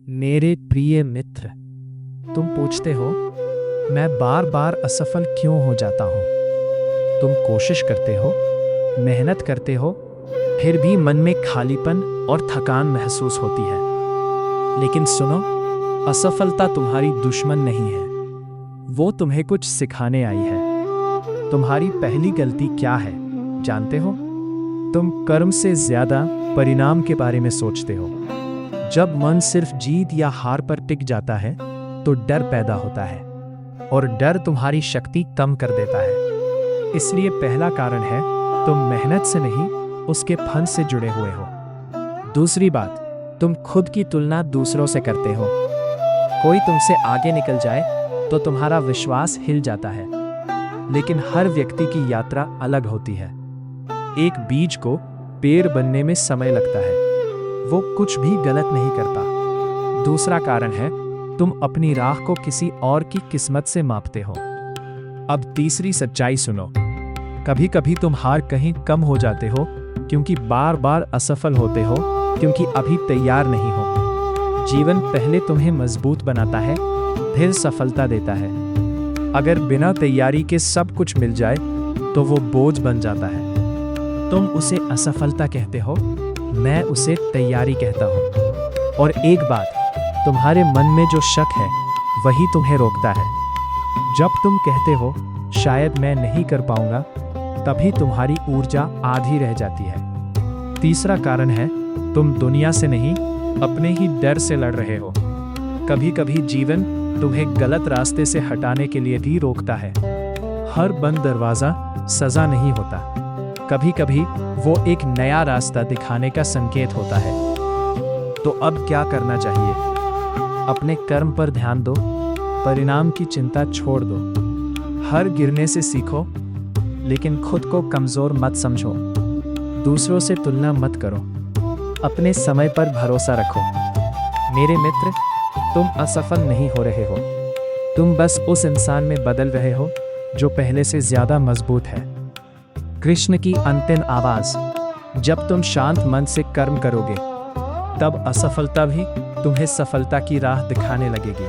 मेरे प्रिय मित्र, तुम पूछते हो मैं बार बार असफल क्यों हो जाता हूँ। तुम कोशिश करते हो, मेहनत करते हो, फिर भी मन में खालीपन और थकान महसूस होती है। लेकिन सुनो, असफलता तुम्हारी दुश्मन नहीं है, वो तुम्हें कुछ सिखाने आई है। तुम्हारी पहली गलती क्या है जानते हो? तुम कर्म से ज्यादा परिणाम के बारे में सोचते हो। जब मन सिर्फ जीत या हार पर टिक जाता है तो डर पैदा होता है, और डर तुम्हारी शक्ति कम कर देता है। इसलिए पहला कारण है, तुम मेहनत से नहीं, उसके फल से जुड़े हुए हो। दूसरी बात, तुम खुद की तुलना दूसरों से करते हो। कोई तुमसे आगे निकल जाए तो तुम्हारा विश्वास हिल जाता है। लेकिन हर व्यक्ति की यात्रा अलग होती है। एक बीज को पेड़ बनने में समय लगता है, वो कुछ भी गलत नहीं करता। दूसरा कारण है, तुम अपनी राह को किसी और की किस्मत से मापते हो। अब तीसरी सच्चाई सुनो, कभी कभी तुम हार कहीं कम हो जाते हो क्योंकि बार बार असफल होते हो, क्योंकि अभी तैयार नहीं हो। जीवन पहले तुम्हें मजबूत बनाता है, फिर सफलता देता है। अगर बिना तैयारी के सब कुछ मिल जाए तो वो बोझ बन जाता है। तुम उसे असफलता कहते हो, मैं उसे तैयारी कहता हूँ। और एक बात, तुम्हारे मन में जो शक है वही तुम्हें रोकता है। जब तुम कहते हो शायद मैं नहीं कर पाऊंगा, तभी तुम्हारी ऊर्जा आधी रह जाती है। तीसरा कारण है, तुम दुनिया से नहीं, अपने ही डर से लड़ रहे हो। कभी कभी जीवन तुम्हें गलत रास्ते से हटाने के लिए भी रोकता है। हर बंद दरवाजा सजा नहीं होता, कभी कभी वो एक नया रास्ता दिखाने का संकेत होता है। तो अब क्या करना चाहिए? अपने कर्म पर ध्यान दो, परिणाम की चिंता छोड़ दो। हर गिरने से सीखो, लेकिन खुद को कमजोर मत समझो। दूसरों से तुलना मत करो, अपने समय पर भरोसा रखो। मेरे मित्र, तुम असफल नहीं हो रहे हो, तुम बस उस इंसान में बदल रहे हो जो पहले से ज्यादा मजबूत है। कृष्ण की अंतिम आवाज, जब तुम शांत मन से कर्म करोगे, तब असफलता भी तुम्हें सफलता की राह दिखाने लगेगी।